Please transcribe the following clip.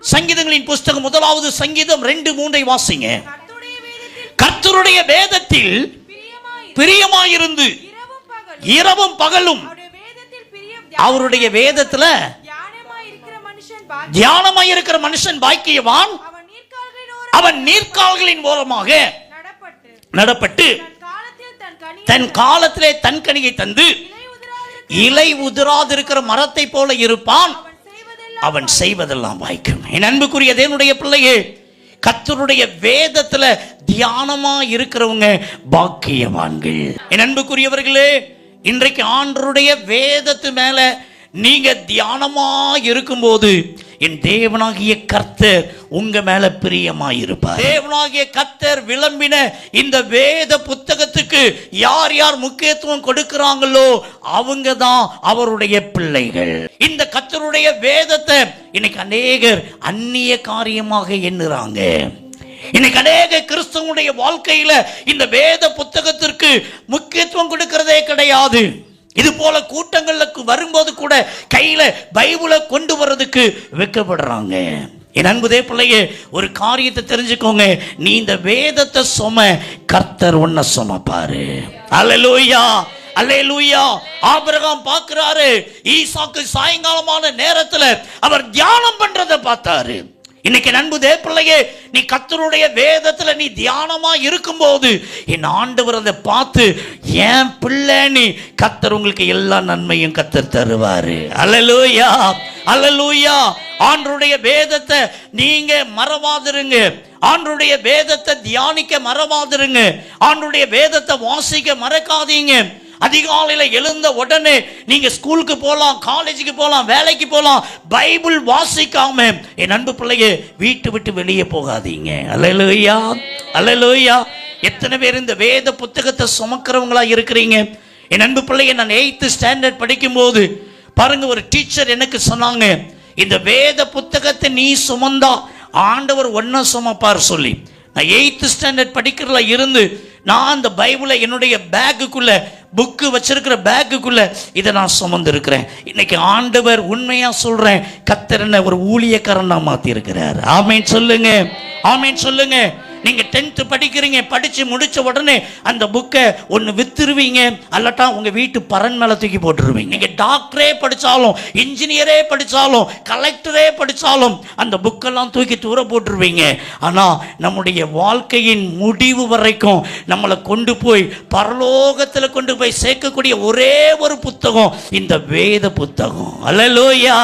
சங்கீதங்களின் புஸ்தகம் 1வது சங்கீதம் 2:3 வாசிங்க. கர்த்தருடைய வேதத்தில் பிரியமாயிருந்து இரவும் பகலும் அவருடைய வேதத்துல தியானமாயிருக்கிற மனுஷன் பாக்கியவான். அவன் நீர்க்கால்களின் ஓரமாக நடப்பட்டு தன் காலத்திலே தன் கனியை தந்து இலை உதிராதிருக்கிற மரத்தை போல இருப்பான். அவன் செய்வதெல்லாம் வாய்க்கும். என் அன்புக்குரிய தேவனுடைய பிள்ளையே, கர்த்தருடைய வேதத்துல தியானமா இருக்கிறவங்க பாக்கியவான்கள். என் அன்புக்குரியவர்களே, இன்றைக்கு ஆண்டவருடைய வேதத்து மேல நீங்க தியானமா இருக்கும்போது என் தேவனாகிய கர்த்தர் உங்க மேல பிரியமாயிருப்பார். தேவனாகிய கர்த்தர் விளம்பின இந்த வேத புத்தகத்துக்கு யார் யார் முக்கியத்துவம் கொடுக்கிறாங்களோ அவங்க தான் அவருடைய பிள்ளைகள். இந்த கர்த்தருடைய வேதத்தை இன்னைக்கு அநேகர் அந்நிய காரியமாக எண்ணுறாங்க. இன்னைக்கு அநேக கிறிஸ்தவனுடைய வாழ்க்கையில இந்த வேத புத்தகத்திற்கு முக்கியத்துவம் கொடுக்கிறதே கிடையாது. இது போல கூட்டங்களுக்கு வரும்போது கூட கையில பைபிளை கொண்டு வர்றதுக்கு வெட்கப்படுறாங்க. என் அன்புதே பிள்ளையே, ஒரு காரியத்தை தெரிஞ்சுக்கோங்க, நீ இந்த வேதத்தை சும, கர்த்தர் உன்னை சுமப்பாரு. அல்லேலூயா, அல்லேலூயா. ஆபிரகாம் பார்க்கிறாரு, ஈசாக்கு சாயங்காலமான நேரத்துல அவர் தியானம் பண்றதை பார்த்தாரு. இன்னைக்கு அன்புதே பிள்ளையே, நீ கர்த்தருடைய வேதத்துல நீ தியானமா இருக்கும்போது என் ஆண்டவர் அதை பார்த்து என் பிள்ளை நீ கர்த்தர் உங்களுக்கு எல்லா நன்மையும் கர்த்தர் தருவாரு. அல்லேலூயா, அல்லேலூயா. ஆண்டவருடைய வேதத்தை நீங்க மறவாதிருங்க. ஆண்டவருடைய வேதத்தை தியானிக்க மறவாதிருங்க. ஆண்டவருடைய வேதத்தை வாசிக்க மறக்காதீங்க. அதிகாலையில எழுந்த உடனே நீங்க ஸ்கூலுக்கு போலாம், காலேஜுக்கு போலாம், வேலைக்கு போலாம், பைபிள் வாசிக்காம என் அன்பு பிள்ளையே வீட்டு விட்டு வெளியே போகாதீங்க. அல்லேலூயா, அல்லேலூயா. எத்தனை பேர் இந்த வேத புத்தகத்தை சுமக்கிறவங்களா இருக்கிறீங்க? என் அன்பு பிள்ளையை, நான் 8th ஸ்டாண்டர்ட் படிக்கும் போது பாருங்க, ஒரு டீச்சர் எனக்கு சொன்னாங்க, இந்த வேத புத்தகத்தை நீ சுமந்தா ஆண்டவர் ஒன்ன சுமப்பார் சொல்லி. நான் 8th ஸ்டாண்டர்ட் படிக்கிறதுல இருந்து நான் அந்த பைபிளை என்னுடைய பேக்குக்குள்ள, புக்கு வச்சிருக்கிற பேக்குக்குள்ள இதை நான் சுமந்திருக்கிறேன். இன்னைக்கு ஆண்டவர் உண்மையா சொல்றேன், கர்த்தர் என்ன ஒரு ஊழியக்காரனா மாத்தி இருக்கிறார். ஆமென் சொல்லுங்க, ஆமென் சொல்லுங்க. நீங்க 10th படிக்கிறீங்க, படிச்சு முடிச்ச உடனே அந்த புக்கை ஒன்று வித்துருவீங்க, அல்லட்டா உங்க வீட்டு பரன் மேல தூக்கி போட்டுருவீங்க. நீங்க டாக்டரே படிச்சாலும், இன்ஜினியரே படிச்சாலும், கலெக்டரே படிச்சாலும் அந்த புக்கெல்லாம் தூக்கி தூர போட்டுருவீங்க. ஆனா நம்முடைய வாழ்க்கையின் முடிவு வரைக்கும் நம்மளை கொண்டு போய் பரலோகத்தில் கொண்டு போய் சேர்க்கக்கூடிய ஒரே ஒரு புத்தகம் இந்த வேத புத்தகம். அல்லேலூயா,